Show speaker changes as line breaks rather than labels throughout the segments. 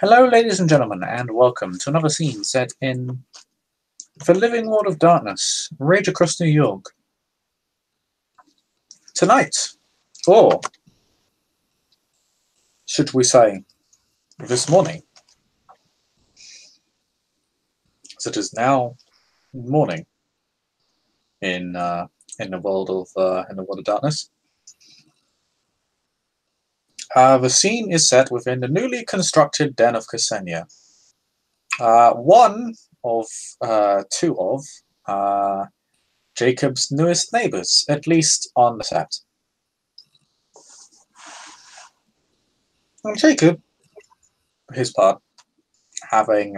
Hello, ladies and gentlemen, and welcome to another scene set in the living world of darkness, rage across New York. Tonight, or should we say, this morning, as it is now morning in the world of darkness. The scene is set within the newly constructed den of Ksenia. One of two of Jacob's newest neighbors, at least on the set. And Jacob, for his part, having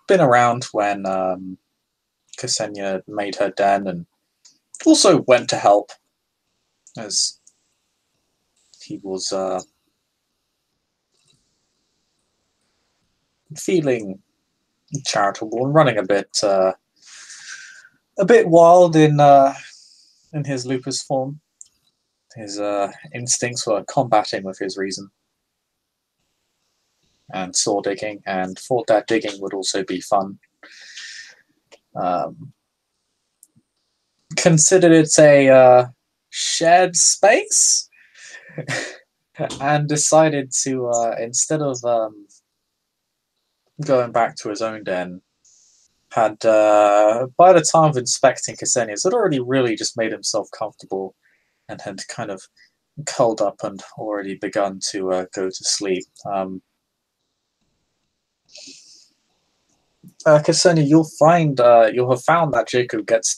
been around when Ksenia made her den and also went to help as he was feeling charitable and running a bit wild in his lupus form. His instincts were combating with his reason, and saw digging, and thought that digging would also be fun. Considered it a shared space, and decided to instead of going back to his own den, had by the time of inspecting Ksenia's, had already really just made himself comfortable and had kind of curled up and already begun to go to sleep. Ksenia, you'll have found that Jacob goes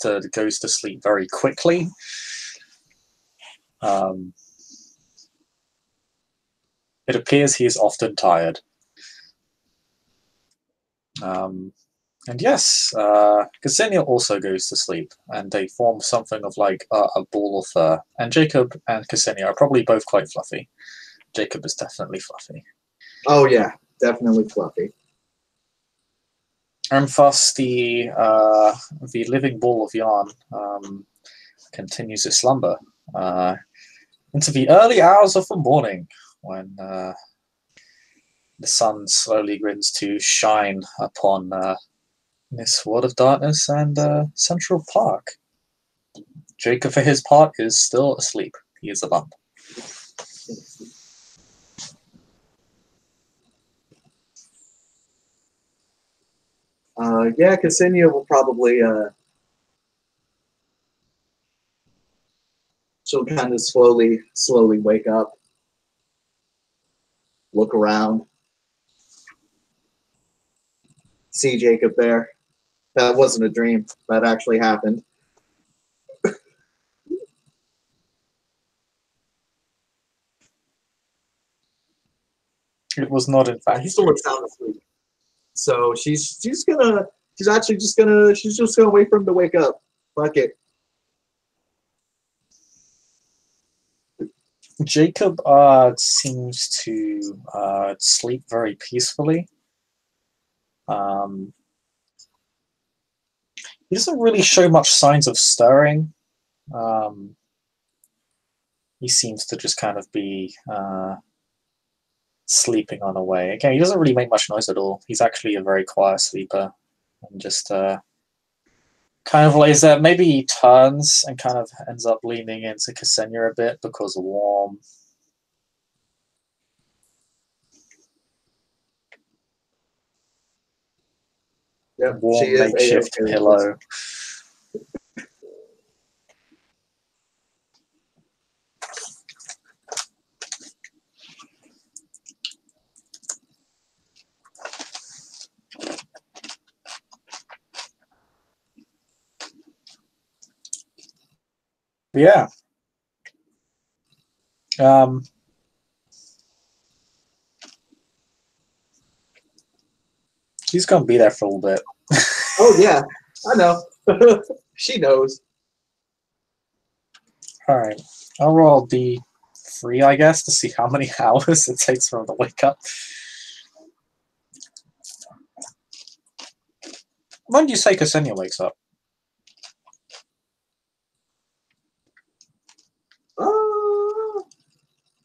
to sleep very quickly. It appears he is often tired. And yes, Ksenia also goes to sleep, and they form something of like a ball of fur. And Jacob and Ksenia are probably both quite fluffy. Jacob is definitely fluffy.
Oh yeah, definitely fluffy.
And thus the living ball of yarn continues its slumber into the early hours of the morning, when the sun slowly begins to shine upon this world of darkness and Central Park. Jacob, for his part, is still asleep. He is a lump.
Yeah, Ksenia will probably she'll kind of slowly wake up, look around, see Jacob there. That wasn't a dream. That actually happened.
It was not, in fact.
He still looks sound asleep. So she's just gonna wait for him to wake up. Fuck it.
Jacob seems to sleep very peacefully. He doesn't really show much signs of stirring. He seems to just kind of be sleeping on away. Again, he doesn't really make much noise at all. He's actually a very quiet sleeper, and just kind of lays there. Maybe he turns and kind of ends up leaning into Ksenia a bit because warm.
Yep,
warm makeshift pillow. Yeah. He's gonna be there for a little bit.
Oh yeah, I know. She knows.
Alright. I'll roll D3, I guess, to see how many hours it takes for him to wake up. When do you say Ksenia wakes up?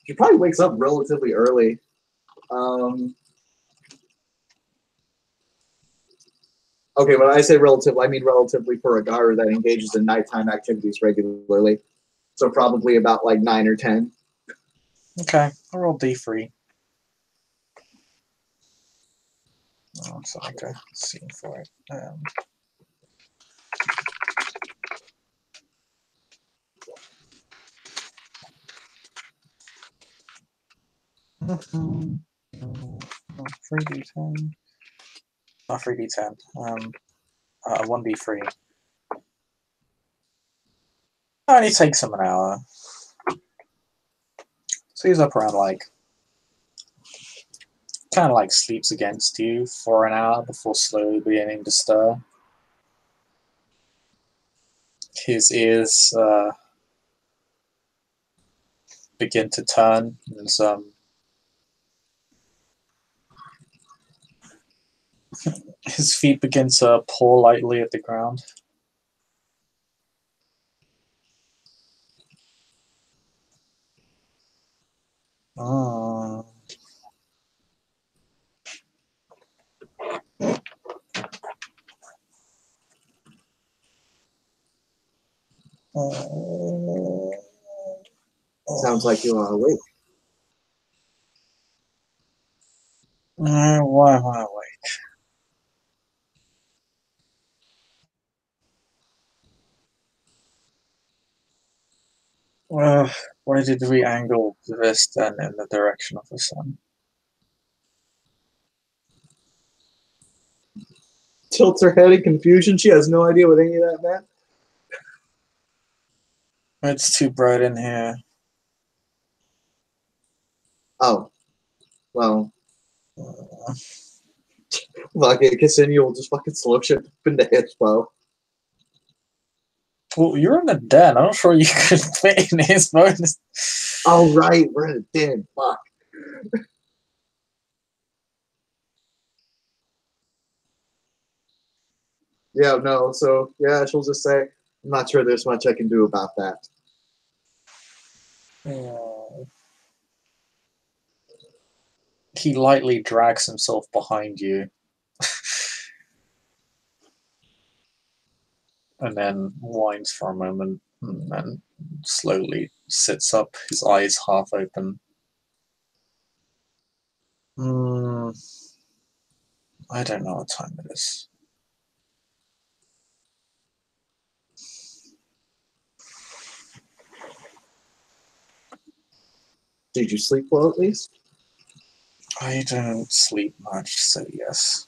She probably wakes up relatively early. Okay, when I say relative, I mean relatively for a Garu that engages in nighttime activities regularly. So probably about like 9 or 10.
Okay, I'll roll D3. Oh, it's like a scene for it. Mm-hmm. 3d10. Not 3d10. 1d3. Only takes him an hour. So he's up around like, kind of like sleeps against you for an hour before slowly beginning to stir. His ears begin to turn, and his feet begin to paw lightly at the ground. Oh.
Sounds like you are awake.
Why am I awake? Why did we angle this then in the direction of the sun?
Tilts her head in confusion. She has no idea what any of that meant.
It's too bright in here.
Oh. Well. Fuck it, Ksenia will just fucking slow shit up into Hitspo.
Well, you're in the den. I'm not sure you could fit in his bonus.
Oh, right. We're in a den. Fuck. Yeah, no. So, yeah, she'll just say, I'm not sure there's much I can do about that.
He lightly drags himself behind you. And then whines for a moment, and then slowly sits up, his eyes half open. I don't know what time it is.
Did you sleep well at least?
I don't sleep much, so yes.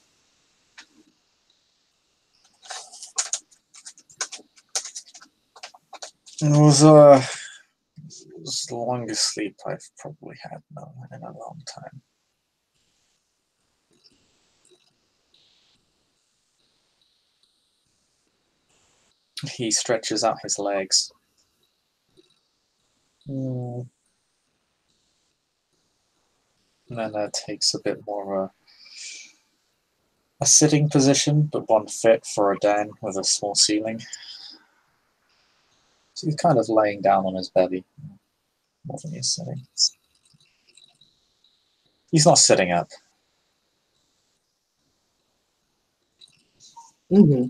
It was the longest sleep I've probably had in a long time. He stretches out his legs. And then takes a bit more of a sitting position, but one fit for a den with a small ceiling. So he's kind of laying down on his belly more than he's sitting. He's not sitting up.
Mm-hmm.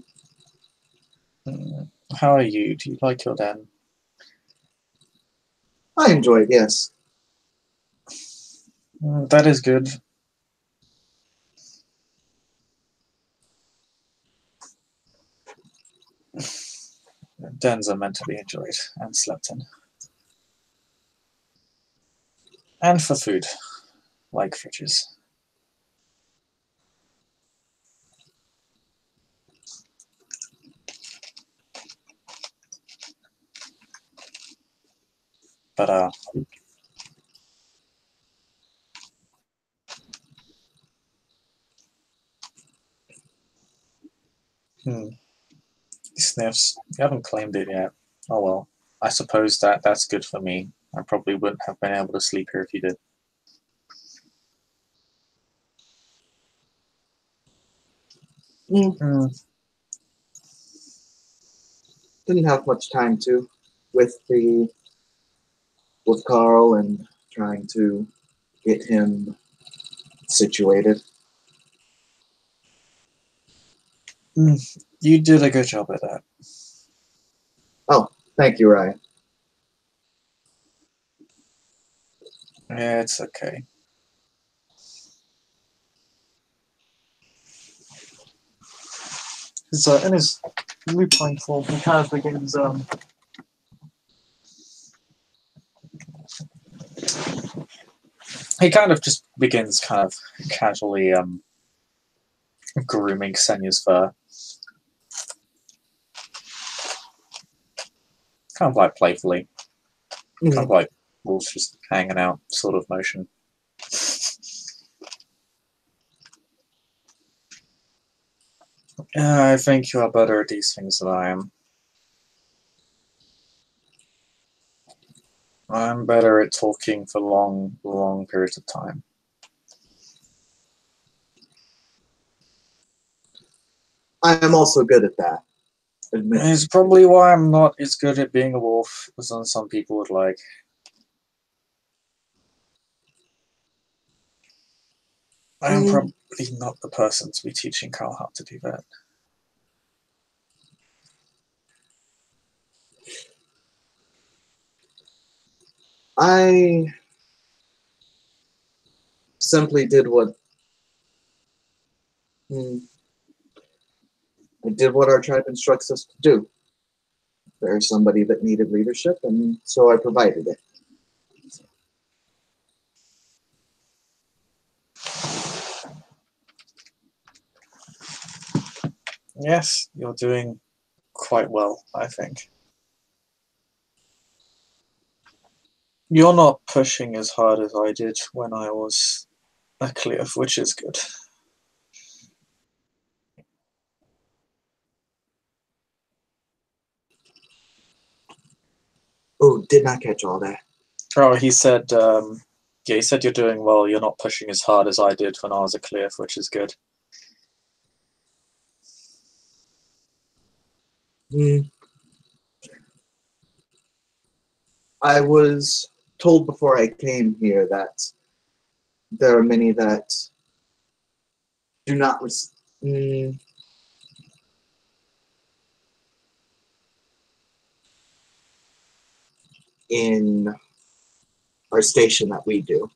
How are you? Do you like your den?
I enjoy it, yes.
That is good. Dens are meant to be enjoyed and slept in. And for food, like fridges. But he sniffs. You haven't claimed it yet. Oh well. I suppose that's good for me. I probably wouldn't have been able to sleep here if you did.
Didn't have much time to with Carl and trying to get him situated.
You did a good job at that.
Oh, thank you, Ryan.
Yeah, it's okay. So in his lupine form, he kind of begins he kind of just begins kind of casually grooming Ksenia's fur. Kind of like playfully. Kind of like wolves just hanging out sort of motion. I think you are better at these things than I am. I'm better at talking for long periods of time.
I am also good at that.
It's probably why I'm not as good at being a wolf as some people would like. I am probably not the person to be teaching Carl how to do that.
I simply did what I did what our tribe instructs us to do. There's somebody that needed leadership, and so I provided it.
Yes, you're doing quite well, I think. You're not pushing as hard as I did when I was a cliff, which is good.
Oh, did not catch all that.
Oh, he said, yeah, he said you're doing well. You're not pushing as hard as I did when I was a cliff, which is good.
I was told before I came here that there are many that do not in our station that we do.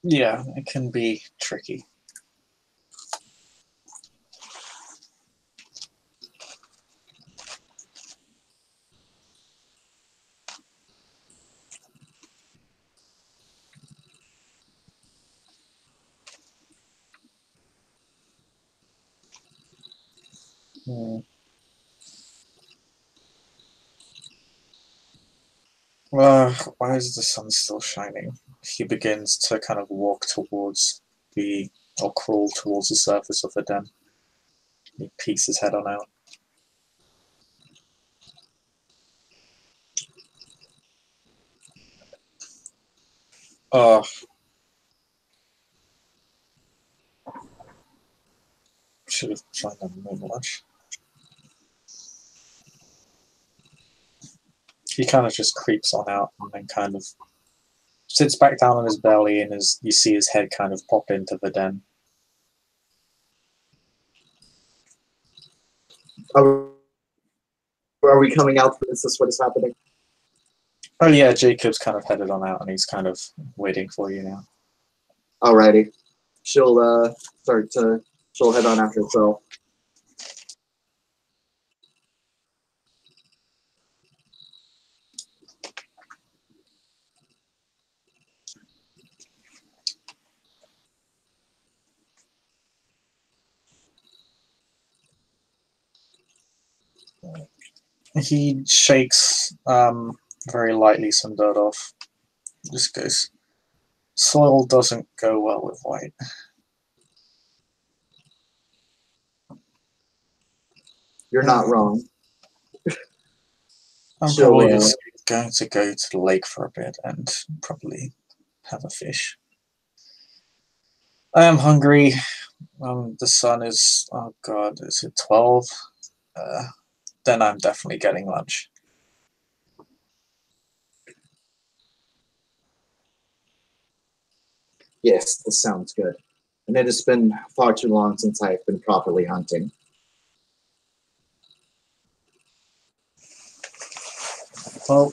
Yeah, it can be tricky. Why is the sun still shining? He begins to kind of walk towards or crawl towards the surface of the den. He peeks his head on out. Should have tried that more much. He kind of just creeps on out and then kind of sits back down on his belly, and you see his head kind of pop into the den.
Are we coming out? Is this what is happening?
Oh yeah, Jacob's kind of headed on out, and he's kind of waiting for you now.
Alrighty. She'll head on after herself.
He shakes very lightly some dirt off. Just goes, soil doesn't go well with white.
You're not wrong.
I'm probably just going to go to the lake for a bit and probably have a fish. I am hungry. The sun is, oh god, is it 12? Then I'm definitely getting lunch.
Yes, this sounds good. And it has been far too long since I have been properly hunting.
Well,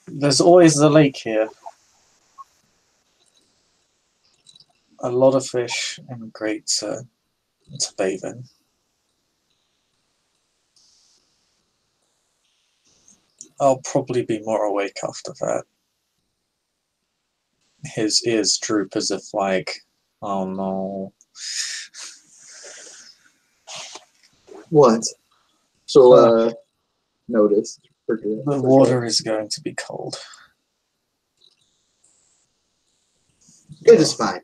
there's always the lake here. A lot of fish and great to bathe in. I'll probably be more awake after that. His ears droop as if like, oh no.
What? She'll notice.
The water is going to be cold.
It is fine.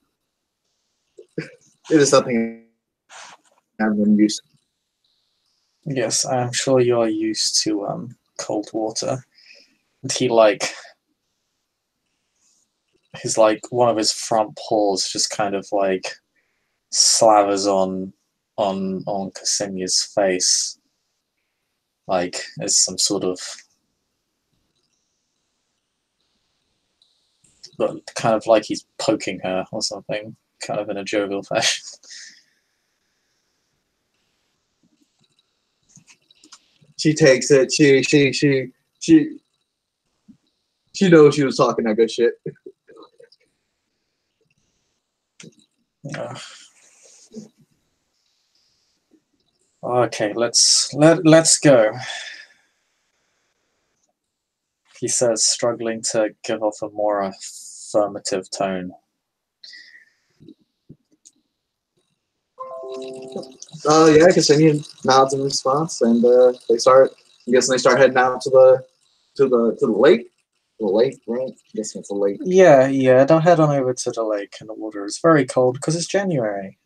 It is something I'm used to.
Yes, I'm sure you're used to cold water. And he like his like one of his front paws just kind of like slavers on Ksenia's face, like as some sort of, kind of like he's poking her or something, kind of in a jovial fashion.
She takes it. She knows she was talking that good shit.
Okay, let's go. He says, struggling to give off a more affirmative tone.
Yeah, Ksenia nods in response, and they start. I'm guessing they start heading out to the lake. The lake, right? I'm guessing it's a lake.
Yeah. Don't head on over to the lake, and the water is very cold because it's January.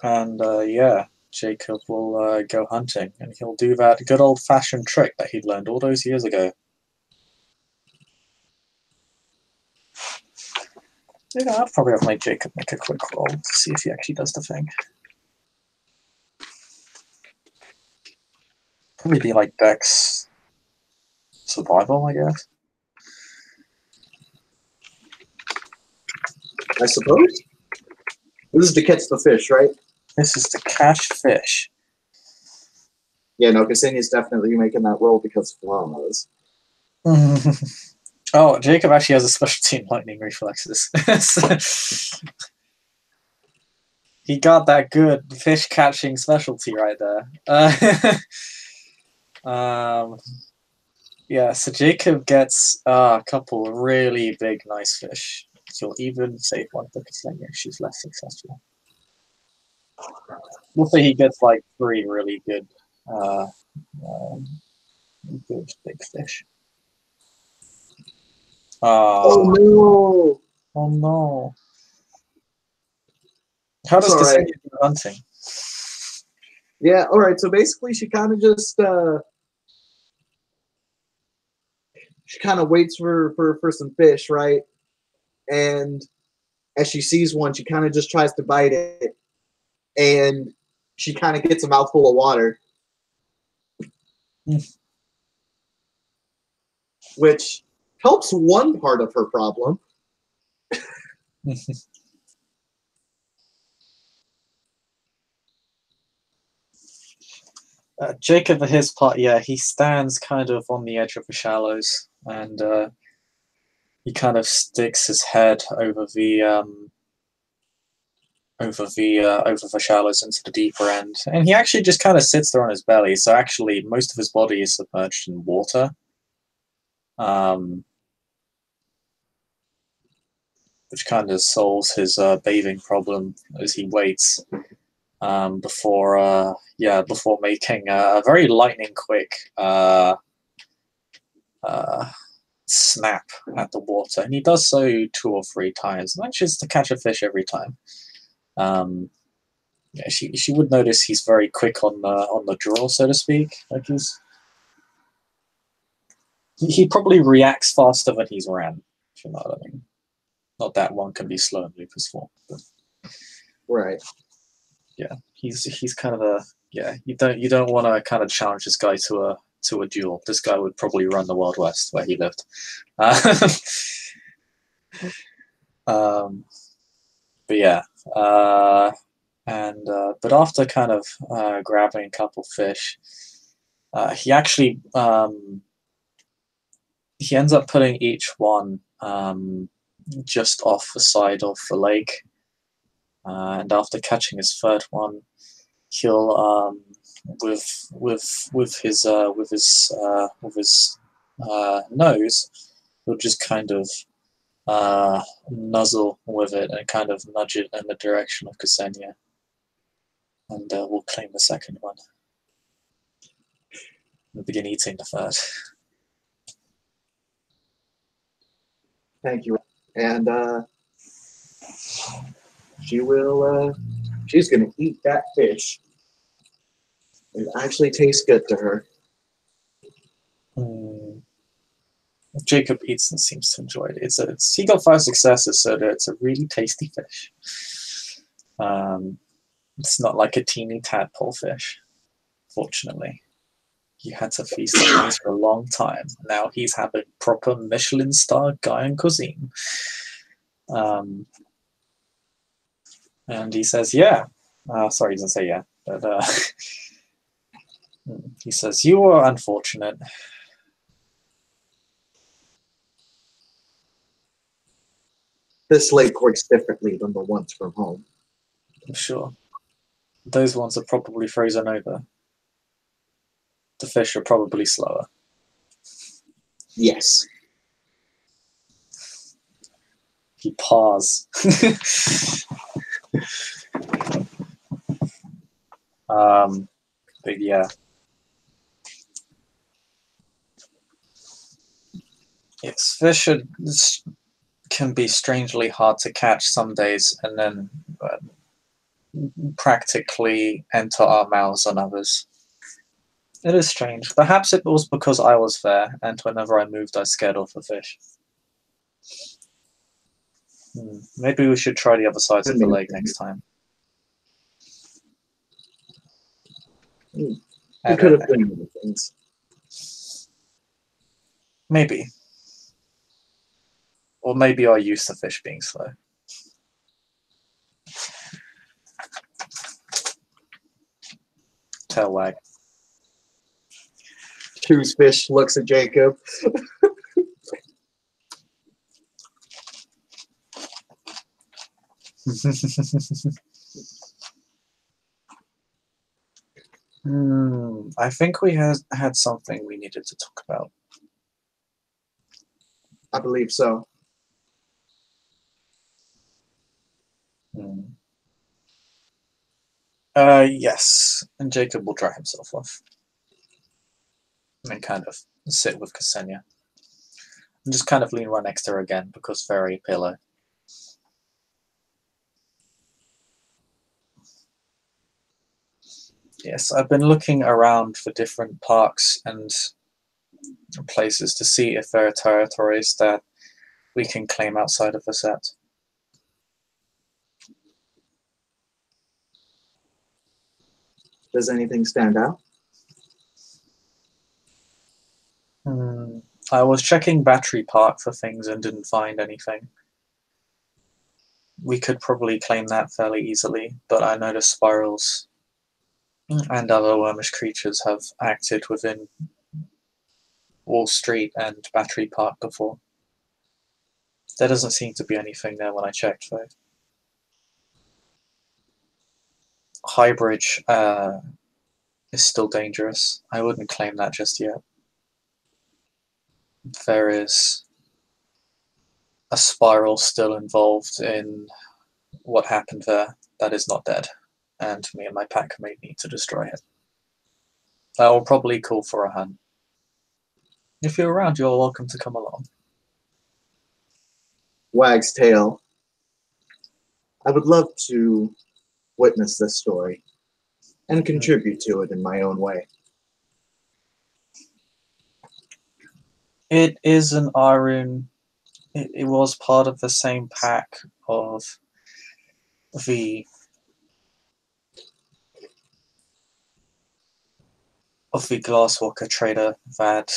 Yeah, Jacob will go hunting, and he'll do that good old-fashioned trick that he learned all those years ago. Yeah, I'll probably have made Jacob make a quick roll to see if he actually does the thing. Probably be like Dex survival, I guess.
I suppose. This is to catch the fish, right?
This is to catch fish.
Yeah, no, Ksenia's definitely making that roll because of llamas.
Oh, Jacob actually has a specialty in lightning reflexes. He got that good fish catching specialty right there. Yeah, so Jacob gets a couple really big, nice fish. He'll even save one for Ksenia if she's less successful. We'll say he gets like 3 really good, good big fish.
Oh no!
Oh no! How does Ksenia do hunting?
Yeah, all right. So basically, she kind of just she kind of waits for some fish, right? And as she sees one, she kind of just tries to bite it, and she kind of gets a mouthful of water, which helps one part of her problem.
Jacob, for his part, yeah, he stands kind of on the edge of the shallows, and he kind of sticks his head over the shallows into the deeper end, and he actually just kind of sits there on his belly. So actually, most of his body is submerged in water, which kind of solves his bathing problem as he waits before making a very lightning quick snap at the water, and he does so 2 or 3 times, manages to catch a fish every time. Yeah, she would notice he's very quick on the draw, so to speak. Like he probably reacts faster than he's ran, if you know what I mean. Not that one can be slow in Lupus form, but
Right.
yeah, he's kind of a You don't want to kind of challenge this guy to a duel. This guy would probably run the Wild West where he lived. But yeah, but after kind of grabbing a couple fish, he actually he ends up putting each one just off the side of the lake, and after catching his third one, he'll with his nose, he'll just kind of nuzzle with it and kind of nudge it in the direction of Ksenia, and we'll claim the second one. We'll begin eating the third.
Thank you. And she will. She's gonna eat that fish. It actually tastes good to her.
Jacob eats and seems to enjoy it. He got 5 successes, so that it's a really tasty fish. It's not like a teeny tadpole fish, fortunately. He had to feast on these for a long time. Now he's having proper Michelin star Gaian cuisine. And he says, yeah. Sorry, he doesn't say yeah. But he says, you are unfortunate.
This lake works differently than the ones from home.
I'm sure. Those ones are probably frozen over. The fish are probably slower.
Yes.
He paws. But yeah. Yes, fish can be strangely hard to catch some days, and then practically enter our mouths on others. It is strange. Perhaps it was because I was there, and whenever I moved, I scared off the fish. Maybe we should try the other sides of the lake next time.
We could have done many things.
Maybe. Or maybe I used to fish being slow. Tail wag.
Choose fish looks at Jacob.
I think we had something we needed to talk about.
I believe so.
Yes, and Jacob will dry himself off. And kind of sit with Ksenia. And just kind of lean right next to her again, because very pillow. Yes, I've been looking around for different parks and places to see if there are territories that we can claim outside of the set.
Does anything stand out?
I was checking Battery Park for things and didn't find anything. We could probably claim that fairly easily, but I noticed spirals and other wormish creatures have acted within Wall Street and Battery Park before. There doesn't seem to be anything there when I checked, though. Highbridge is still dangerous. I wouldn't claim that just yet. There is a spiral still involved in what happened there that is not dead, and me and my pack may need to destroy it. That will probably call for a hunt. If you're around, you're welcome to come along.
Wag's tail. I would love to witness this story and contribute to it in my own way.
It is an Arun it was part of the same pack of the glasswalker trader that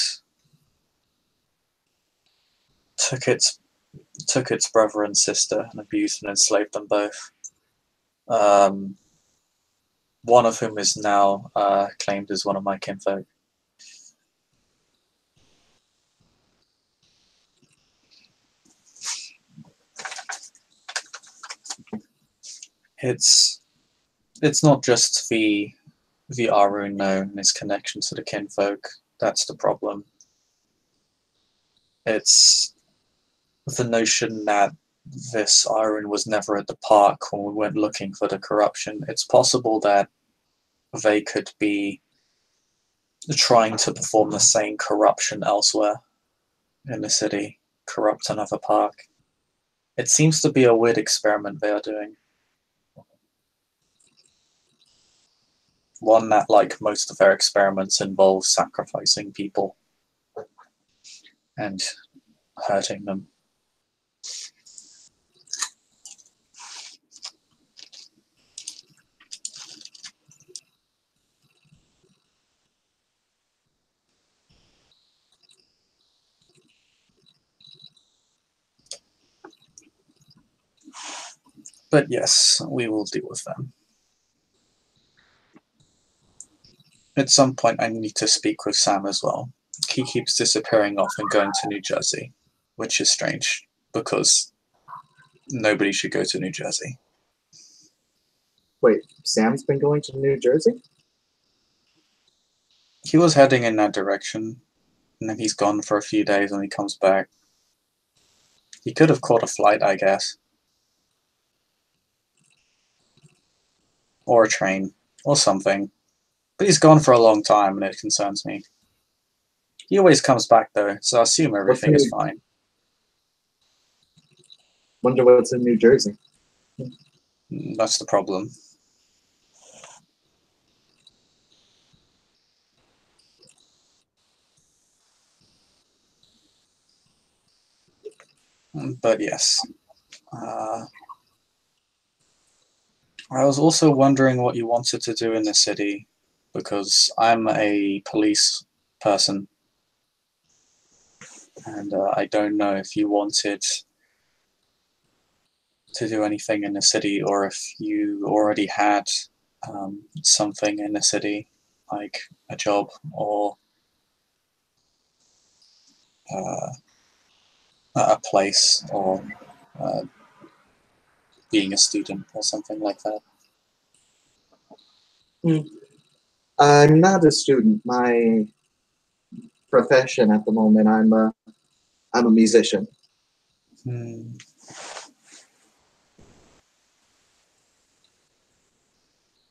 took its brother and sister and abused and enslaved them both. One of whom is now claimed as one of my kinfolk. It's not just the Arun known and his connection to the kinfolk that's the problem. It's the notion that this Arun was never at the park when we went looking for the corruption. It's possible that they could be trying to perform the same corruption elsewhere in the city, corrupt another park. It seems to be a weird experiment they are doing. One that, like most of their experiments, involves sacrificing people and hurting them. But yes, we will deal with them. At some point I need to speak with Sam as well. He keeps disappearing off and going to New Jersey, which is strange, because nobody should go to New Jersey.
Wait, Sam's been going to New Jersey?
He was heading in that direction, and then he's gone for a few days and he comes back. He could have caught a flight, I guess. Or a train, or something. But he's gone for a long time and it concerns me. He always comes back though, so I assume everything is fine.
Wonder what's in New Jersey.
That's the problem. But yes. I was also wondering what you wanted to do in the city, because I'm a police person, and I don't know if you wanted to do anything in the city, or if you already had something in the city, like a job or a place, or being a student or something like that.
I'm not a student. My profession at the moment, I'm a musician.
Do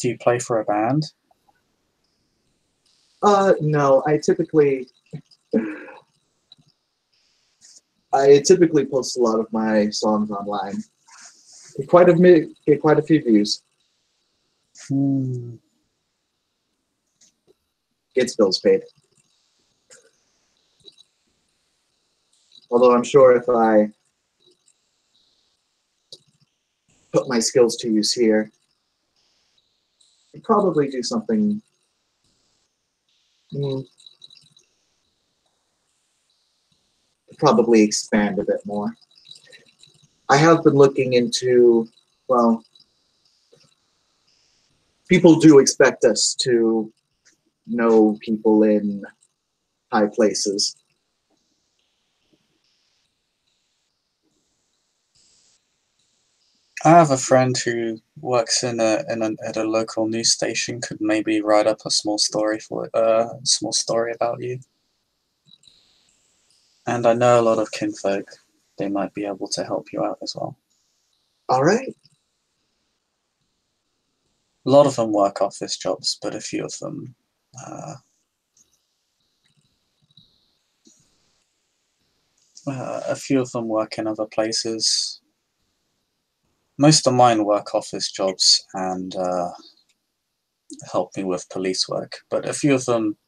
you play for a band?
No, I typically post a lot of my songs online. Get quite a few views. Gets bills paid. Although I'm sure if I put my skills to use here, I'd probably do something. Probably expand a bit more. I have been looking into, well, people do expect us to know people in high places.
I have a friend who works at a local news station. Could maybe write up a small story about you. And I know a lot of kinfolk. They might be able to help you out as well.
All right.
A lot of them work office jobs, but a few of them work in other places. Most of mine work office jobs and help me with police work, but a few of them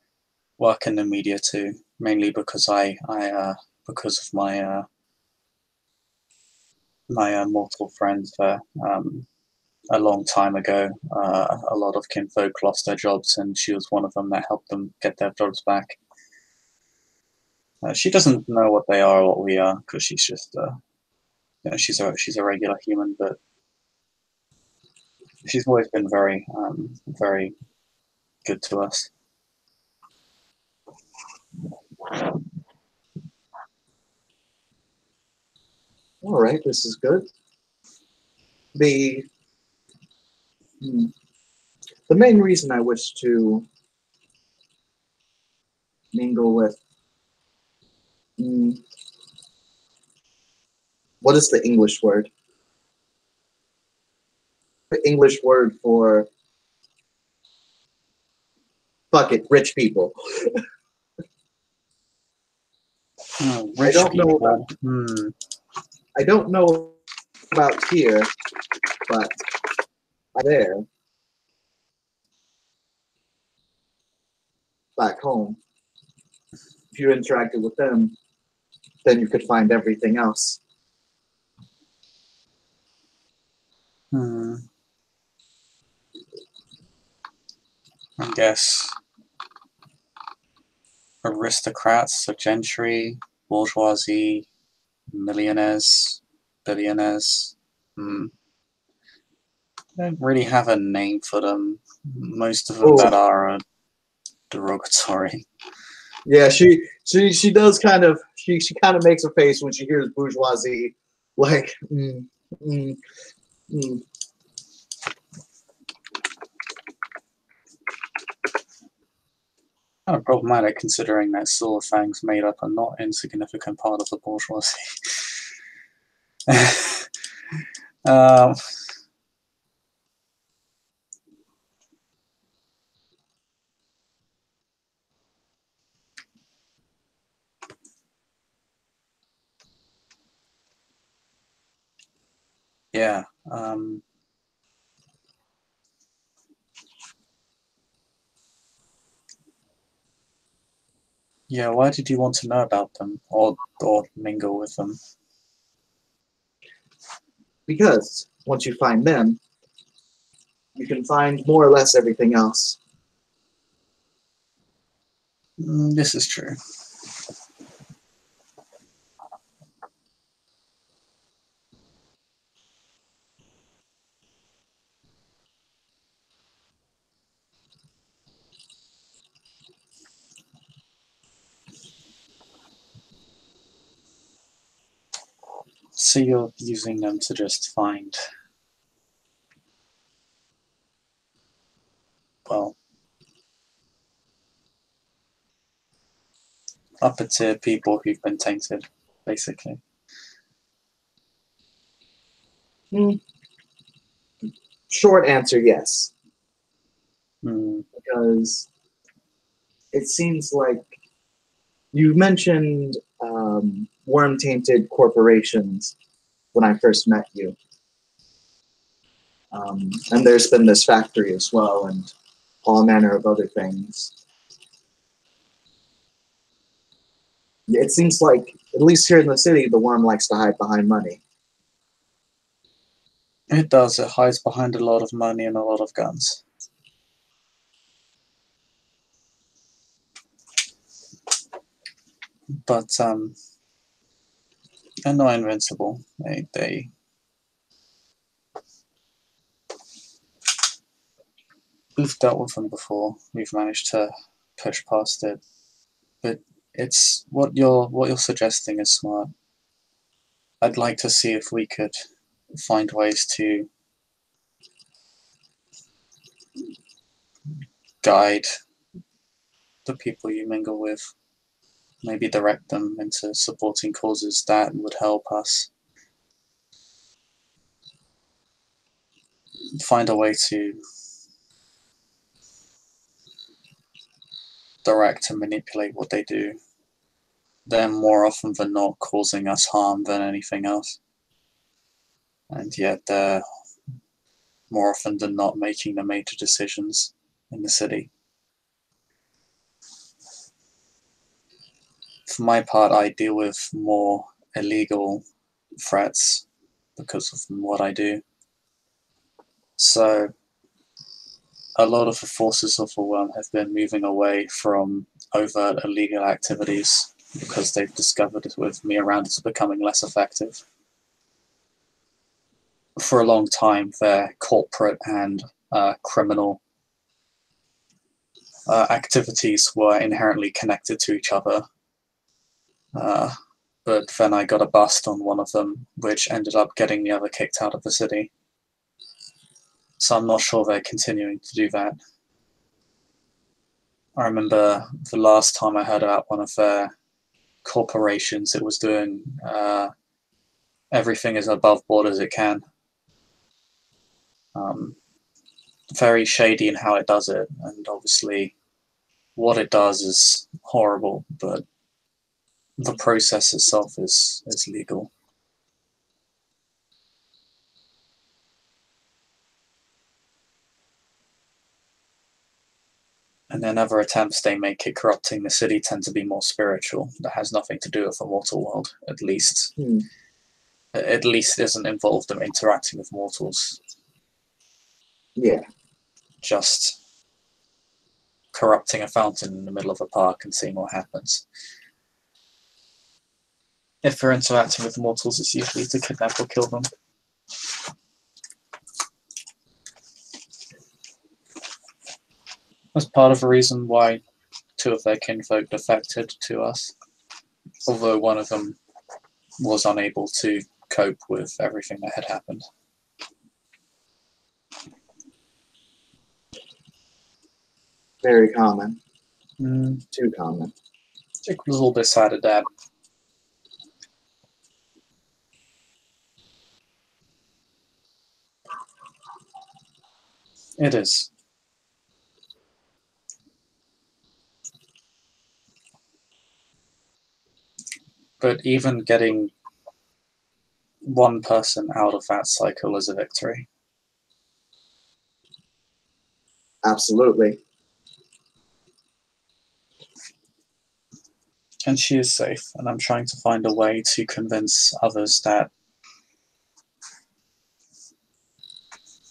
work in the media too, mainly because because of my my mortal friends there. A long time ago, a lot of kinfolk lost their jobs, and she was one of them that helped them get their jobs back. She doesn't know what they are or what we are, because she's just, she's a regular human, but she's always been very good to us.
All right, this is good. The the main reason I wish to mingle with what is the English word? The English word for fuck it, rich people.
Rich
I don't know
people.
about, I don't know about here, but there, back home, if you interacted with them, then you could find everything else.
I guess aristocrats, so gentry, bourgeoisie, millionaires, billionaires. I don't really have a name for them. Most of them
Oh,
that are derogatory.
yeah, she does kind of she kind of makes a face when she hears bourgeoisie, like mm.
Kind of problematic considering that Silverfangs made up a not insignificant part of the bourgeoisie. um, yeah. Yeah, why did you want to know about them or mingle with them?
Because once you find them, you can find more or less everything else.
This is true. So you're using them to just find, well, upper tier people who've been tainted, basically.
Short answer, yes.
Mm.
Because it seems like you mentioned worm-tainted corporations when I first met you. And there's been this factory as well, and all manner of other things. It seems like, at least here in the city, the worm likes to hide behind money.
It does. It hides behind a lot of money and a lot of guns. But they're not invincible. We've dealt with them before. We've managed to push past it. But it's what you're suggesting is smart. I'd like to see if we could find ways to guide the people you mingle with. Maybe direct them into supporting causes that would help us. Find a way to direct and manipulate what they do. They're more often than not causing us harm than anything else. And yet they're more often than not making the major decisions in the city. For my part, I deal with more illegal threats because of what I do. So a lot of the forces of the worm have been moving away from overt illegal activities because they've discovered it with me around it's becoming less effective. For a long time, their corporate and criminal activities were inherently connected to each other. But then I got a bust on one of them, which ended up getting the other kicked out of the city. So I'm not sure they're continuing to do that. I remember the last time I heard about one of their corporations, it was doing everything as above board as it can. Very shady in how it does it, and obviously what it does is horrible, but the process itself is legal. And then other attempts they make at corrupting the city tend to be more spiritual. That has nothing to do with the mortal world, at least. At least isn't involved in interacting with mortals.
Yeah.
Just corrupting a fountain in the middle of a park and seeing what happens. If they're interacting with mortals, it's usually to kidnap or kill them. That's part of the reason why 2 of their kinfolk defected to us, although one of them was unable to cope with everything that had happened.
Very common.
Too
common.
It was a little bit sad at that. It is. But even getting one person out of that cycle is a victory.
Absolutely.
And she is safe, and I'm trying to find a way to convince others that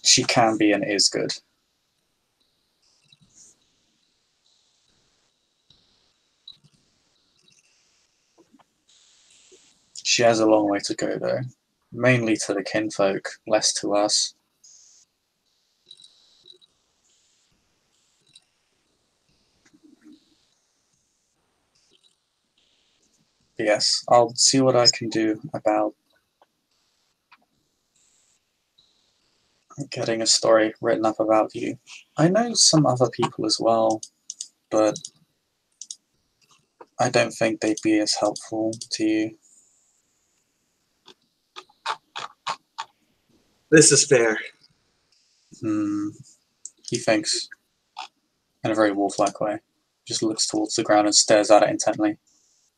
she can be and is good. She has a long way to go, though. Mainly to the kinfolk, less to us. But yes, I'll see what I can do about getting a story written up about you. I know some other people as well, but I don't think they'd be as helpful to you.
This is fair.
He thinks in a very wolf-like way. Just looks towards the ground and stares at it intently.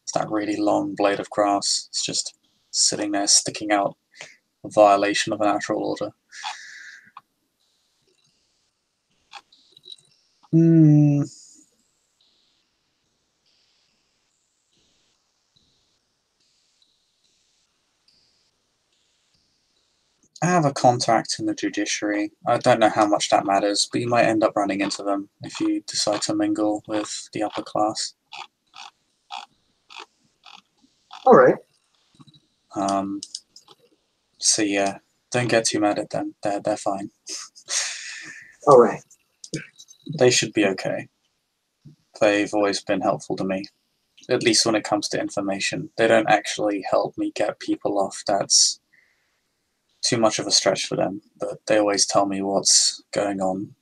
It's that really long blade of grass. It's just sitting there, sticking out, a violation of a natural order. I have a contact in the judiciary. I don't know how much that matters, but you might end up running into them if you decide to mingle with the upper class.
All right.
So yeah, don't get too mad at them. They're fine.
All right.
They should be okay. They've always been helpful to me, at least when it comes to information. They don't actually help me get people off. That's too much of a stretch for them, but they always tell me what's going on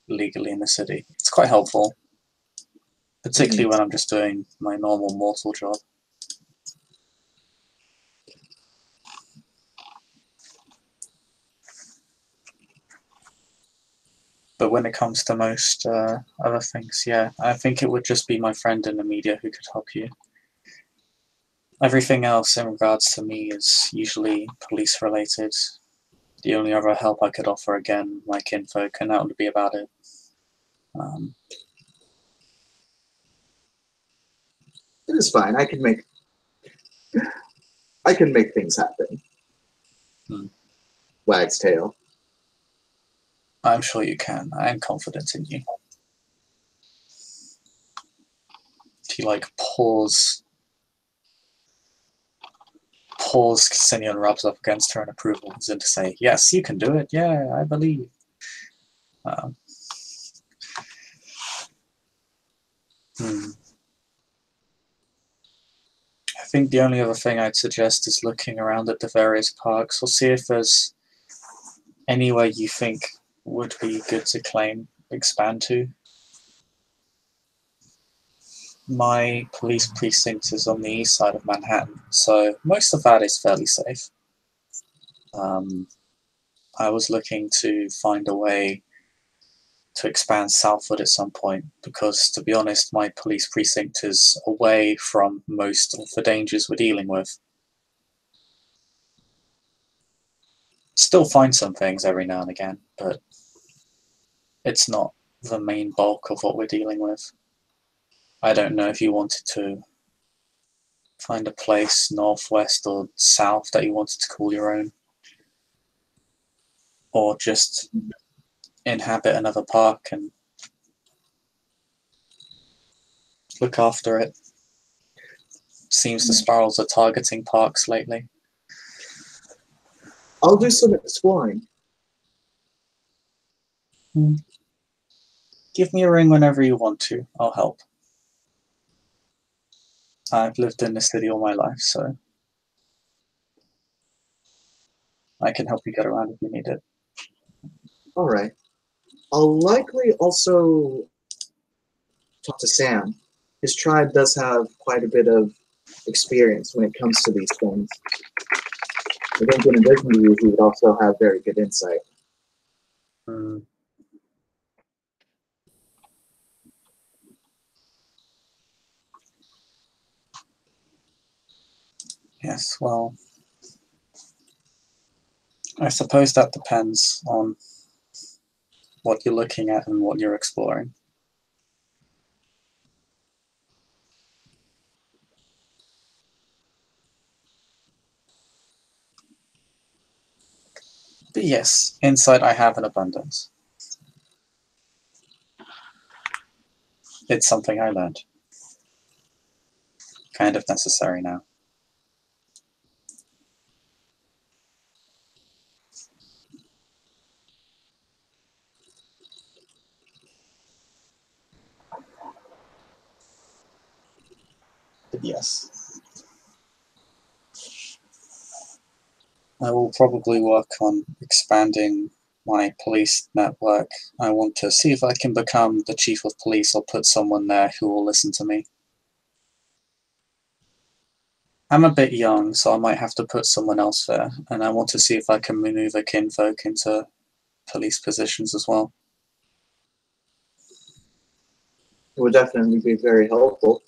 legally in the city. It's quite helpful, particularly when I'm just doing my normal mortal job. But when it comes to most other things, yeah, I think it would just be my friend in the media who could help you. Everything else in regards to me is usually police related. The only other help I could offer, again, my kinfolk, and that would be about it.
It is fine. I can make things happen. Wag's tail.
I'm sure you can. I am confident in you. He like paws Ksenia and rubs up against her in approval, as in to say, "Yes, you can do it. Yeah, I believe." Um, I think the only other thing I'd suggest is looking around at the various parks. We'll see if there's anywhere you think would be good to expand to. My police precinct is on the east side of Manhattan, so most of that is fairly safe. I was looking to find a way to expand southward at some point because, to be honest, my police precinct is away from most of the dangers we're dealing with. Still find some things every now and again, but it's not the main bulk of what we're dealing with. I don't know if you wanted to find a place northwest or south that you wanted to call your own, or just inhabit another park and look after it. Seems the sparrows are targeting parks lately.
I'll do some exploring.
Give me a ring whenever you want to. I'll help. I've lived in the city all my life, so I can help you get around if you need it.
All right. I'll likely also talk to Sam. His tribe does have quite a bit of experience when it comes to these things. I think in addition to you, he would also have very good insight.
Yes, well, I suppose that depends on what you're looking at and what you're exploring. But yes, insight I have in abundance. It's something I learned. Kind of necessary now. But yes. I will probably work on expanding my police network. I want to see if I can become the chief of police or put someone there who will listen to me. I'm a bit young, so I might have to put someone else there, and I want to see if I can maneuver kinfolk into police positions as well.
It would definitely be very helpful.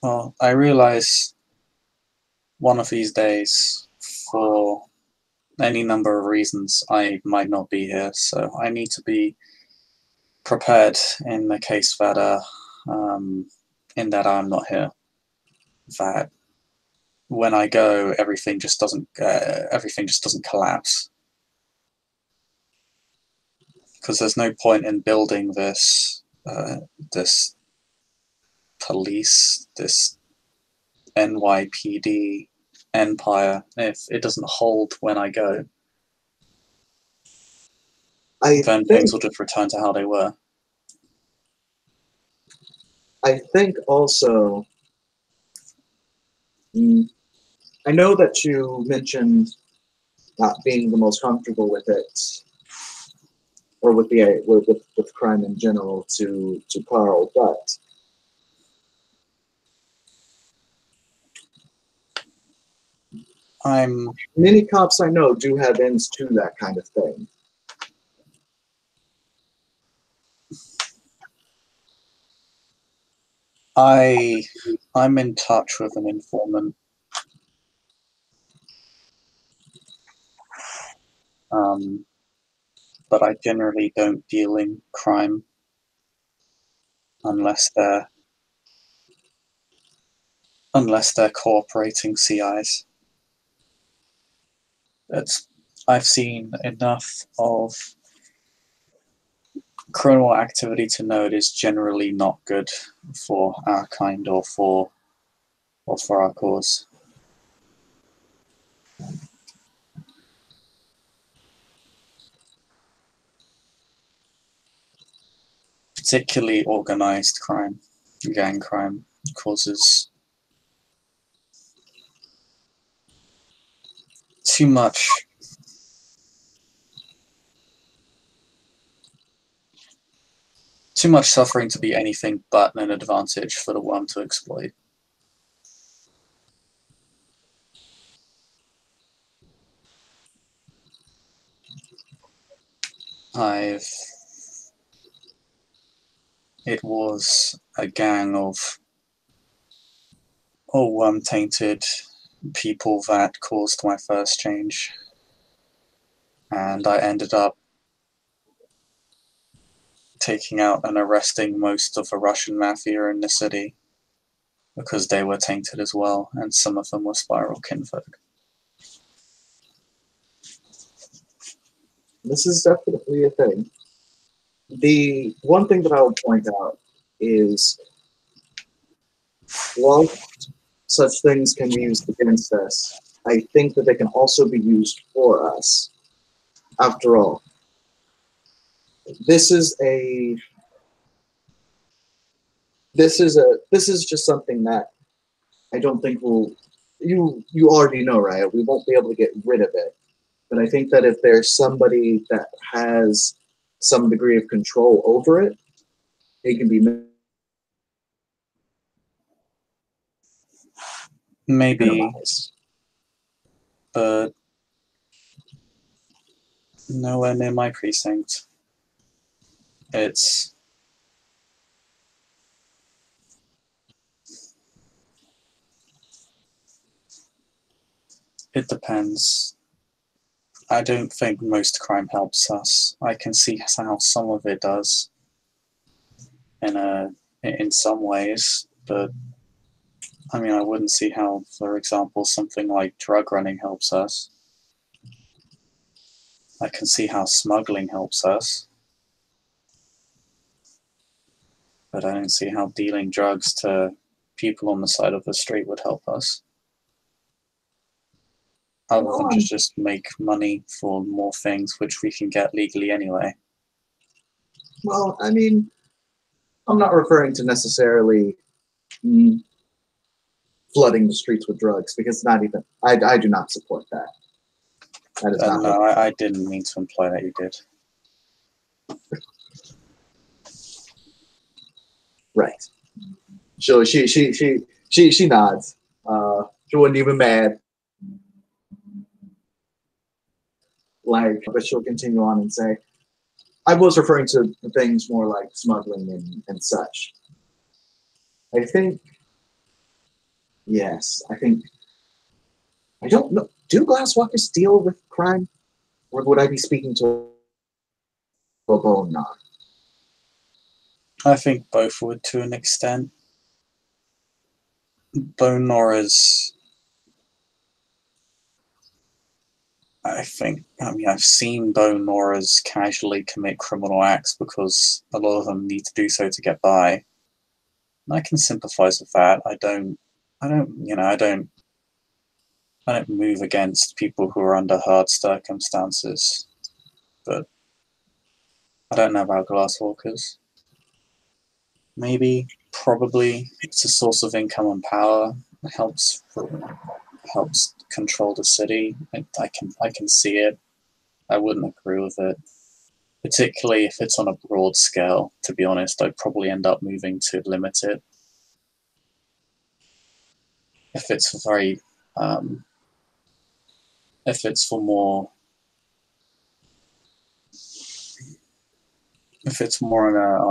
Well, I realize one of these days, for any number of reasons, I might not be here, so I need to be prepared in the case that in that I'm not here. That when I go, everything just doesn't collapse. Because there's no point in building this this police, this NYPD empire if it doesn't hold when I go. Then things will just return to how they were.
I think also, I know that you mentioned not being the most comfortable with it, or with the with crime in general to Carl, but many cops I know do have ends to that kind of thing.
I'm in touch with an informant. But I generally don't deal in crime unless they're unless they're cooperating CIs. I've seen enough of criminal activity to know it is generally not good for our kind or for our cause. Particularly organized crime, gang crime, causes too much suffering to be anything but an advantage for the one to exploit. It was a gang of tainted people that caused my first change, and I ended up taking out and arresting most of the Russian mafia in the city because they were tainted as well, and some of them were spiral kinfolk.
This is definitely a thing. The one thing that I would point out is, while such things can be used against us, I think that they can also be used for us. After all, this is just something that I don't think you already know, right? We won't be able to get rid of it. But I think that if there's somebody that has some degree of control over it, it can be minimized.
But nowhere near my precinct. It depends. I don't think most crime helps us. I can see how some of it does in some ways, but I mean, I wouldn't see how, for example, something like drug running helps us. I can see how smuggling helps us, but I don't see how dealing drugs to people on the side of the street would help us. Other than just make money for more things which we can get legally anyway.
Well, I mean, I'm not referring to necessarily flooding the streets with drugs, because I do not support that. That is not.
No, I didn't mean to imply that you did.
Right. So she nods. She wasn't even mad. But she'll continue on and say, I was referring to things more like smuggling and such. I think, yes, I don't know. Do glasswalkers deal with crime? Or would I be speaking to a bone knock?
I think both would, to an extent. Bone Norris, I've seen Bone Norris casually commit criminal acts because a lot of them need to do so to get by. And I can sympathize with that. I don't move against people who are under hard circumstances, but I don't know about glasswalkers. Maybe, probably, it's a source of income and power. It helps control the city. I can see it. I wouldn't agree with it, particularly if it's on a broad scale. To be honest, I'd probably end up moving to limit it. If it's very, if it's for more, if it's more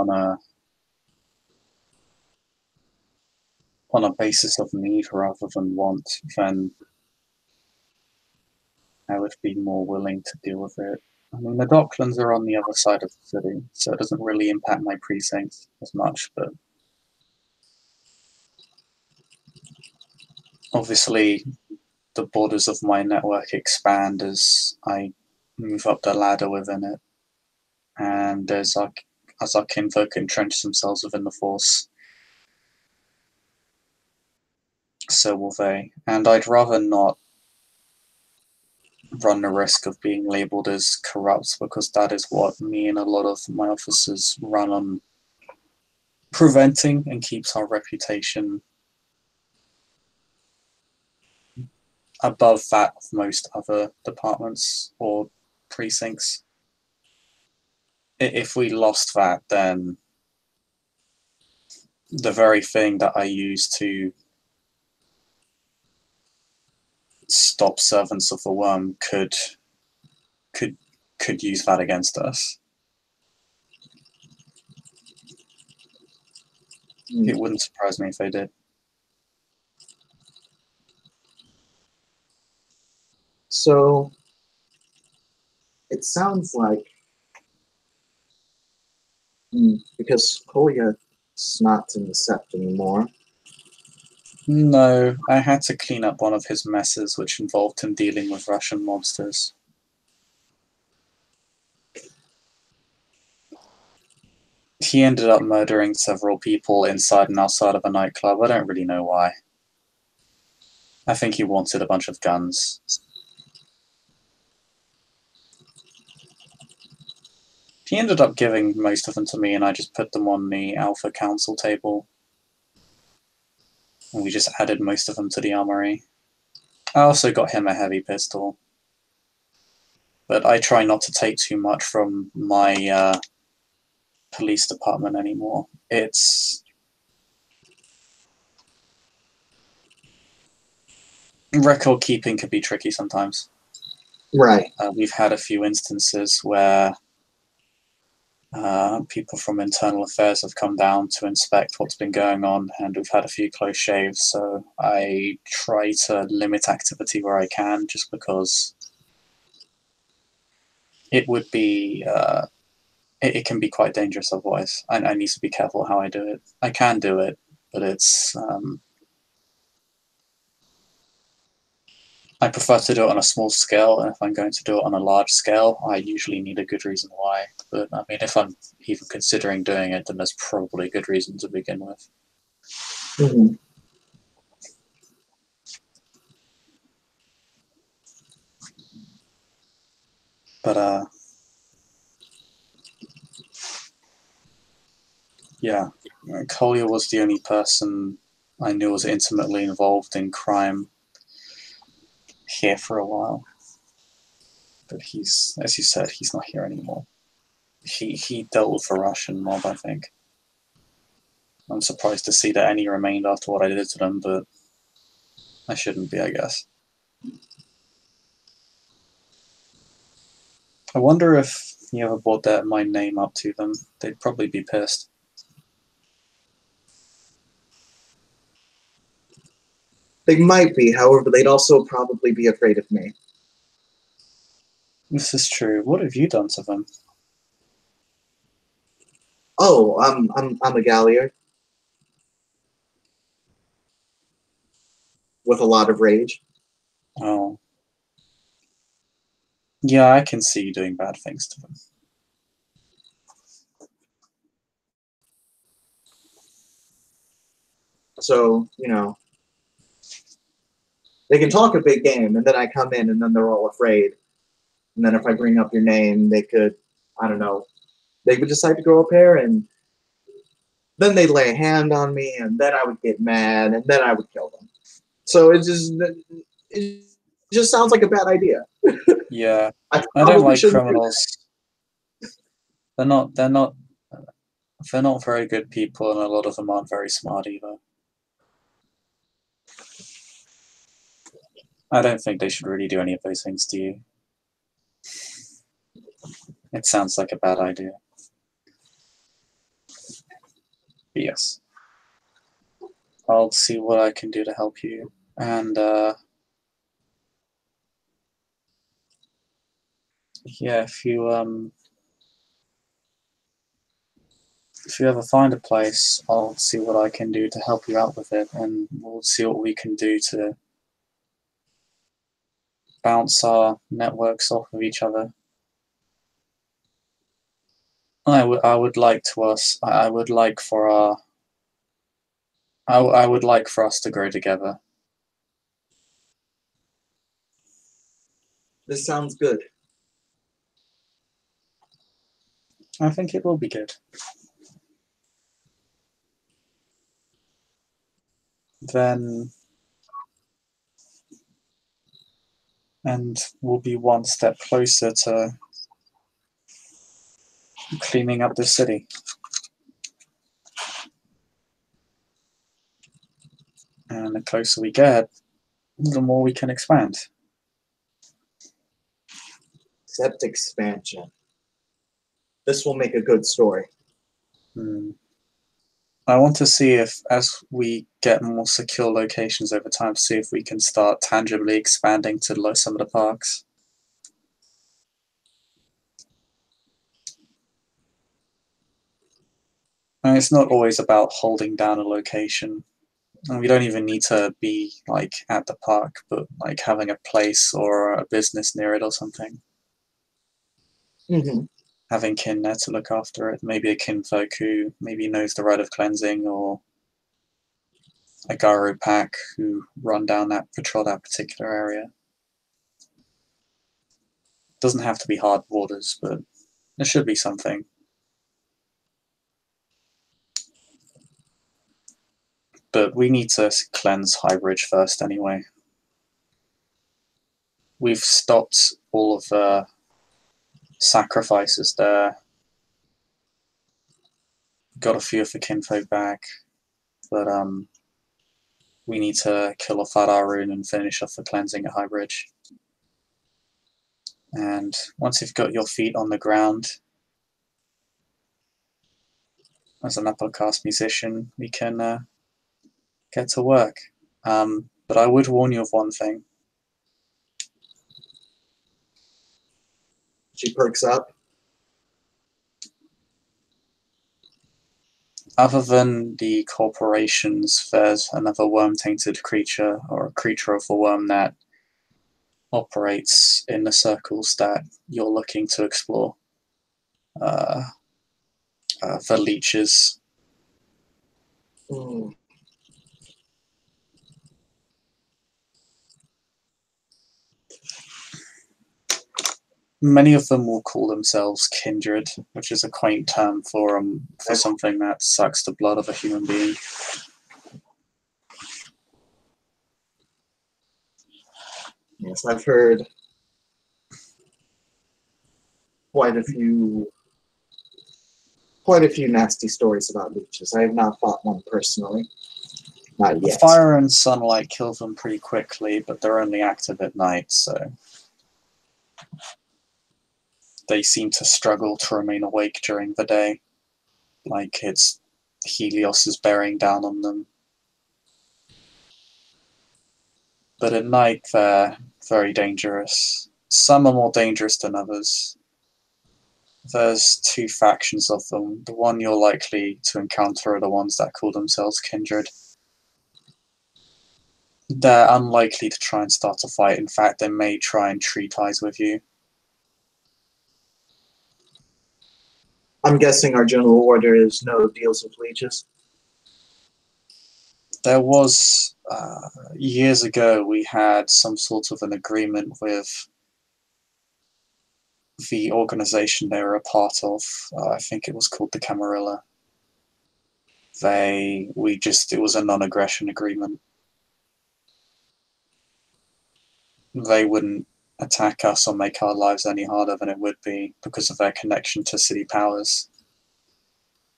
on a basis of need rather than want, then I would be more willing to deal with it. I mean, the Docklands are on the other side of the city, so it doesn't really impact my precinct as much, but obviously the borders of my network expand as I move up the ladder within it, and as our kinfolk entrench themselves within the Force, so will they. And I'd rather not run the risk of being labelled as corrupt, because that is what me and a lot of my officers run on preventing, and keeps our reputation above that of most other departments or precincts. If we lost that, then the very thing that I use to stop servants of the worm could use that against us. It wouldn't surprise me if they did.
So it sounds like because Kolya's not in the Sept anymore.
No, I had to clean up one of his messes, which involved him dealing with Russian mobsters. He ended up murdering several people inside and outside of a nightclub. I don't really know why. I think he wanted a bunch of guns. He ended up giving most of them to me, and I just put them on the Alpha Council table. And we just added most of them to the armory. I also got him a heavy pistol. But I try not to take too much from my police department anymore. Record keeping can be tricky sometimes.
Right.
We've had a few instances where people from internal affairs have come down to inspect what's been going on, and we've had a few close shaves, so I try to limit activity where I can, just because it would be it can be quite dangerous otherwise. I need to be careful how I do it. I can do it, but it's I prefer to do it on a small scale, and if I'm going to do it on a large scale, I usually need a good reason why. But I mean, if I'm even considering doing it, then there's probably a good reason to begin with.
Mm-hmm.
But yeah, Collier was the only person I knew was intimately involved in crime here for a while. But he's, as you said, he's not here anymore. He dealt with a Russian mob, I think. I'm surprised to see that any remained after what I did to them, but I shouldn't be, I guess. I wonder if you ever brought my name up to them. They'd probably be pissed.
They might be, however, they'd also probably be afraid of me.
This is true. What have you done to them?
Oh, I'm a Galliard. With a lot of rage.
Oh. Yeah, I can see you doing bad things to them.
So, they can talk a big game, and then I come in, and then they're all afraid. And then if I bring up your name, they could, I don't know, they would decide to go up here, and then they'd lay a hand on me, and then I would get mad, and then I would kill them. So it just sounds like a bad idea.
Yeah,
I
I don't like
shouldn't
criminals. They're not very good people, and a lot of them aren't very smart either. I don't think they should really do any of those things to you. It sounds like a bad idea. But yes. I'll see what I can do to help you. And yeah, if you ever find a place, I'll see what I can do to help you out with it, and we'll see what we can do to bounce our networks off of each other. I would like for us to grow together.
This sounds good.
I think it will be good. Then, and we'll be one step closer to cleaning up the city. And the closer we get, the more we can expand.
Except expansion. This will make a good story.
I want to see if, as we get more secure locations over time, see if we can start tangibly expanding to some of the parks. And it's not always about holding down a location. And we don't even need to be like at the park, but like having a place or a business near it or something.
Mm-hmm.
Having kin there to look after it, maybe a kinfolk who maybe knows the rite of cleansing, or a Garo pack who patrol that particular area. Doesn't have to be hard borders, but there should be something. But we need to cleanse Highbridge first anyway. We've stopped all of the sacrifices there. Got a few of the kinfolk back, but we need to kill off Adarun and finish off the cleansing at Highbridge. And once you've got your feet on the ground as an upper caste musician, we can get to work. But I would warn you of one thing.
She perks up.
Other than the corporations, there's another worm-tainted creature, or a creature of the worm, that operates in the circles that you're looking to explore. The leeches.
Mm.
Many of them will call themselves kindred, which is a quaint term for something that sucks the blood of a human being.
Yes, I've heard quite a few nasty stories about leeches. I have not fought one personally. Not yet.
Fire and sunlight kill them pretty quickly, but they're only active at night, so they seem to struggle to remain awake during the day. Like it's Helios is bearing down on them. But at night they're very dangerous. Some are more dangerous than others. There's two factions of them. The one you're likely to encounter are the ones that call themselves kindred. They're unlikely to try and start a fight. In fact, they may try and tree ties with you.
I'm guessing our general order is no deals with leeches.
There was, years ago, we had some sort of an agreement with the organization they were a part of. I think it was called the Camarilla. It was a non-aggression agreement. They wouldn't attack us or make our lives any harder than it would be because of their connection to city powers.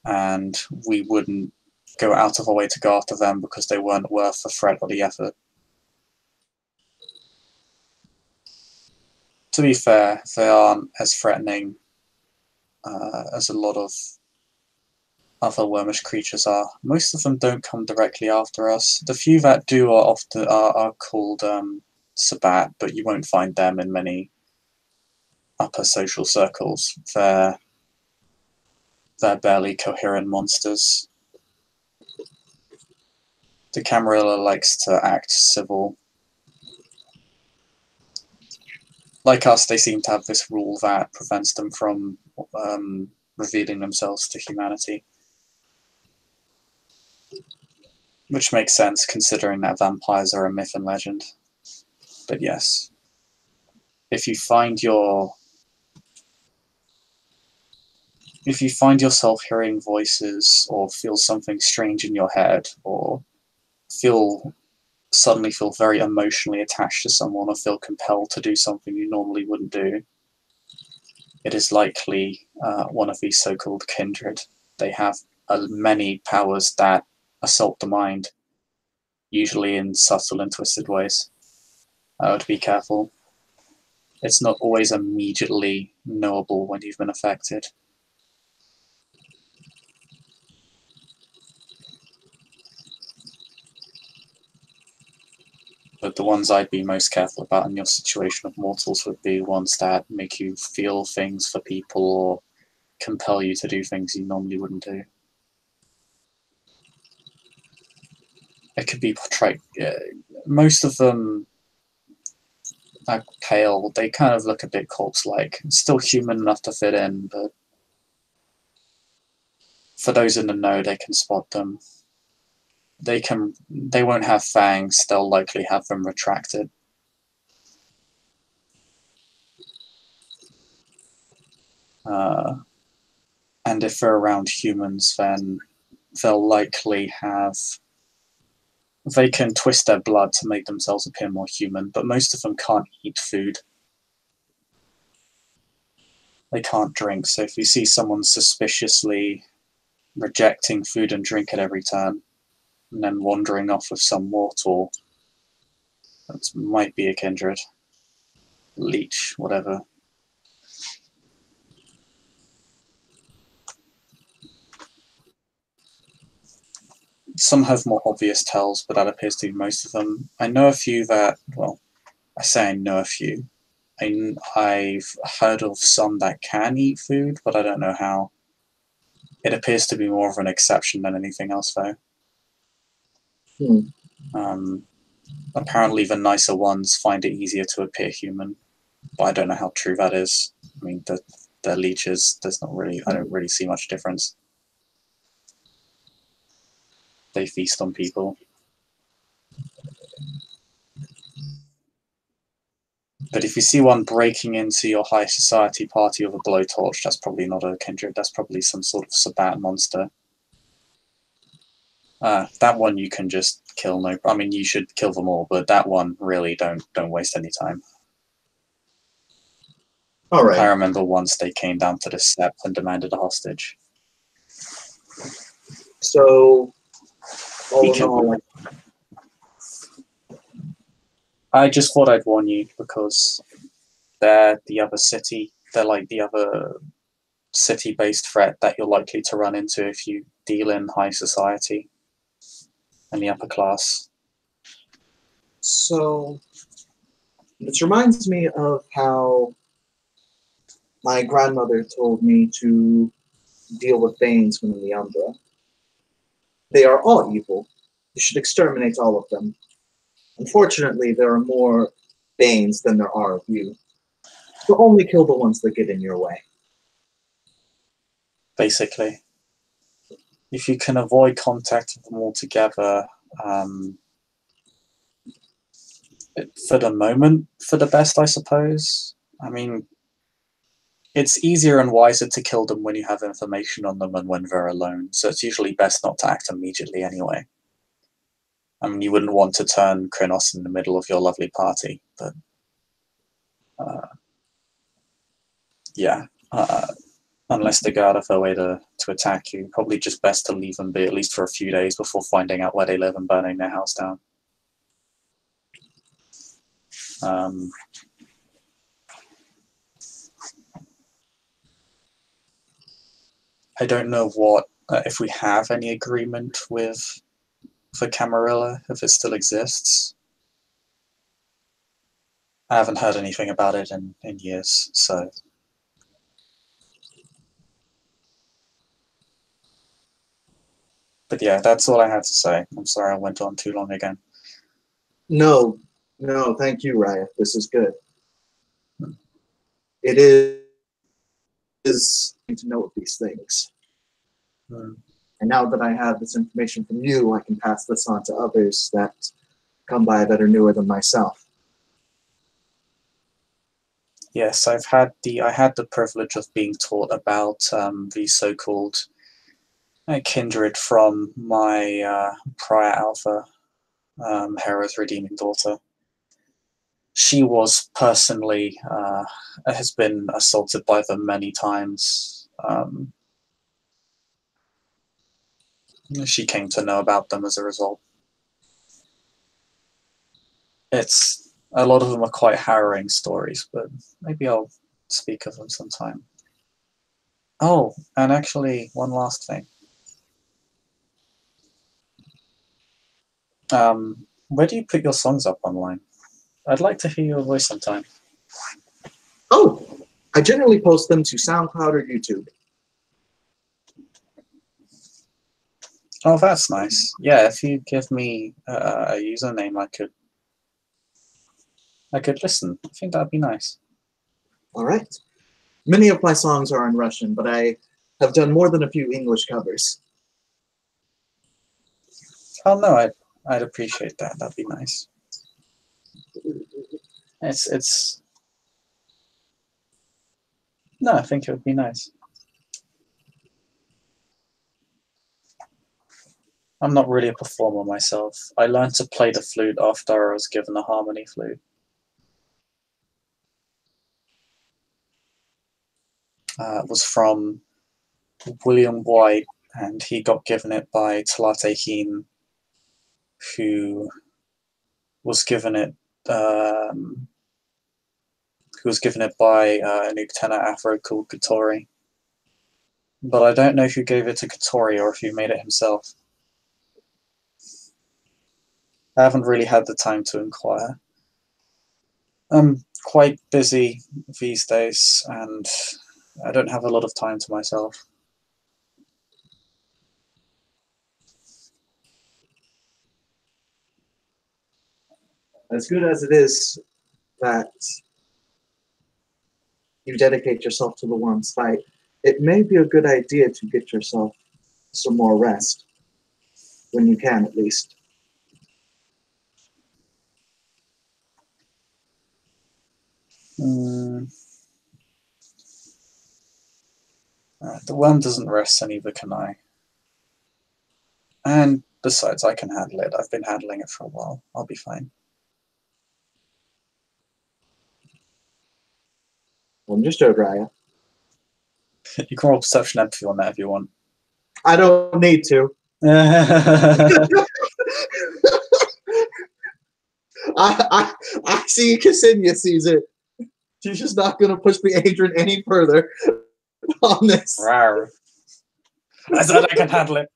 And we wouldn't go out of our way to go after them because they weren't worth the threat or the effort. To be fair, they aren't as threatening as a lot of other wormish creatures are. Most of them don't come directly after us. The few that do are called Sabat, but you won't find them in many upper social circles. They're barely coherent monsters. The Camarilla likes to act civil. like us, they seem to have this rule that prevents them from revealing themselves to humanity. Which makes sense, considering that vampires are a myth and legend. But yes, if you find yourself hearing voices, or feel something strange in your head, or suddenly feel very emotionally attached to someone, or feel compelled to do something you normally wouldn't do, it is likely one of these so-called kindred. They have many powers that assault the mind, usually in subtle and twisted ways. I would be careful. It's not always immediately knowable when you've been affected. But the ones I'd be most careful about in your situation of mortals would be ones that make you feel things for people or compel you to do things you normally wouldn't do. It could be portrayed. Most of them are pale. They kind of look a bit corpse-like. Still human enough to fit in, but for those in the know, they can spot them. They won't have fangs. They'll likely have them retracted. And if they're around humans, then they'll likely have. They can twist their blood to make themselves appear more human, but most of them can't eat food. They can't drink, so if you see someone suspiciously rejecting food and drink at every turn, and then wandering off with some mortal, that might be a kindred. Leech, whatever. Some have more obvious tells, but that appears to be most of them. I know a few that, well, I say I know a few. I've heard of some that can eat food, but I don't know how. It appears to be more of an exception than anything else, though. Apparently the nicer ones find it easier to appear human, but I don't know how true that is. I mean, the leeches, I don't really see much difference. They feast on people. But if you see one breaking into your high society party with a blowtorch, that's probably not a kindred. That's probably some sort of Sabbat monster. That one you can just kill. No, I mean you should kill them all, but that one really don't waste any time.
All right.
I remember once they came down to the steps and demanded a hostage.
So, all in all,
I just thought I'd warn you because they're the other city. They're like the other city-based threat that you're likely to run into if you deal in high society and the upper class.
So, this reminds me of how my grandmother told me to deal with Banes when in the Umbra. They are all evil. You should exterminate all of them. Unfortunately, there are more Banes than there are of you. So only kill the ones that get in your way.
Basically, if you can avoid contact with them altogether, for the moment, for the best, I suppose. I mean, it's easier and wiser to kill them when you have information on them and when they're alone, so it's usually best not to act immediately anyway. I mean, you wouldn't want to turn Krynos in the middle of your lovely party, but yeah. Unless they go out of their way to attack you, probably just best to leave them be at least for a few days before finding out where they live and burning their house down. I don't know if we have any agreement with the Camarilla, if it still exists. I haven't heard anything about it in years, so. But yeah, that's all I had to say. I'm sorry I went on too long again.
No, thank you, Raya. This is good. it is to know these things.
Mm.
And now that I have this information from you, I can pass this on to others that come by that are newer than myself.
Yes, I had the privilege of being taught about the so-called kindred from my prior alpha, Hera's redeeming daughter. She was personally has been assaulted by them many times. She came to know about them as a result. It's a lot of them are quite harrowing stories, but maybe I'll speak of them sometime. Oh, and actually, one last thing. Where do you put your songs up online? I'd like to hear your voice sometime.
Oh, I generally post them to SoundCloud or YouTube.
Oh, that's nice. Yeah, if you give me a username, I could listen. I think that'd be nice.
All right. Many of my songs are in Russian, but I have done more than a few English covers.
Oh no, I'd appreciate that. That'd be nice. It's no, I think it would be nice. I'm not really a performer myself. I learned to play the flute after I was given a harmony flute. It was from William White, and he got given it by Talate Heen, who was given it um, by a new tenor Afro called Katori. But I don't know if he gave it to Katori or if he made it himself. I haven't really had the time to inquire. I'm quite busy these days, and I don't have a lot of time to myself.
As good as it is that you dedicate yourself to the one's fight, it may be a good idea to get yourself some more rest. When you can, at least.
The worm doesn't rest, and neither can I. And besides, I can handle it. I've been handling it for a while. I'll be fine.
Understood, Raya.
You can roll perception empathy on that if you want.
I don't need to. I see Ksenia sees it. She's just not going to push the Adrian any further on this.
Rawr. I said I can handle it.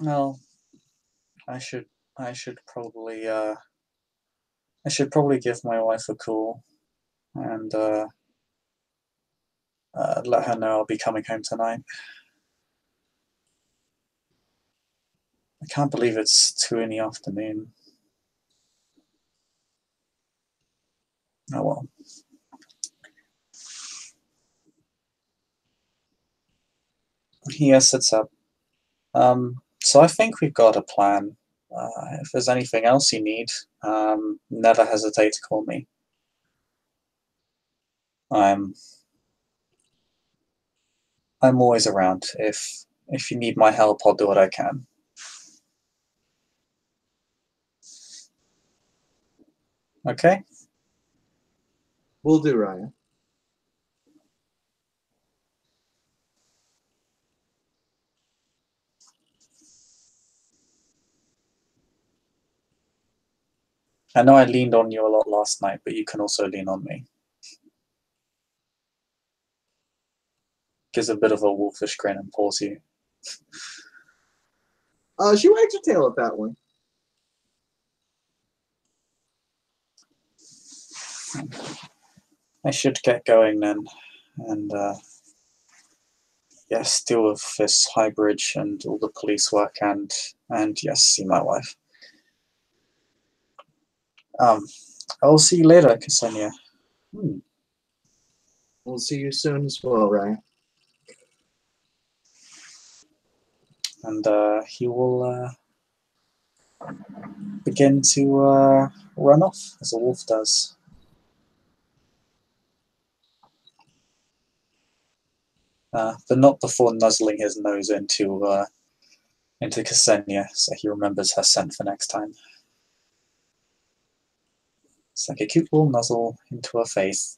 Well, I should probably give my wife a call and let her know I'll be coming home tonight. I can't believe it's 2 in the afternoon. Oh well. Yes, it's up. So I think we've got a plan. If there's anything else you need, never hesitate to call me. I'm always around. If you need my help, I'll do what I can. Okay?
Will do, Ryan.
I know I leaned on you a lot last night, but you can also lean on me. Gives a bit of a wolfish grin and paws you.
She wags her tail at that one.
I should get going then, and yes, deal with this high bridge and all the police work, and yes, see my wife. I'll see you later, Ksenia.
We'll see you soon as well, Ryan.
And he will begin to run off, as a wolf does. But not before nuzzling his nose into Ksenia, so he remembers her scent for next time. It's like a cute little nuzzle into her face.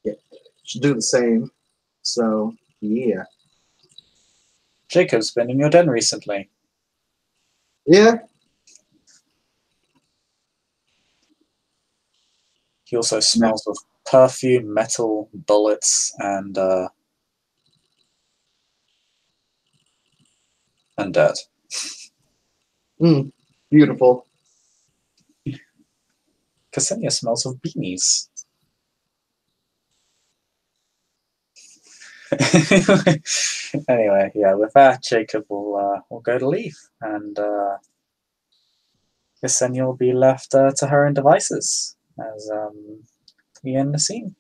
Yeah, should do the same. So, yeah.
Jacob's been in your den recently.
Yeah.
He also smells of perfume, metal, bullets, and dirt.
Beautiful.
Ksenia smells of beanies. Anyway, yeah, with that, Jacob will go to leave, and Ksenia will be left to her own devices as we end the scene.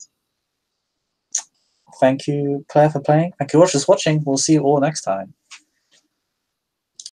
Thank you, Claire, for playing. Thank you, watchers, watching. We'll see you all next time.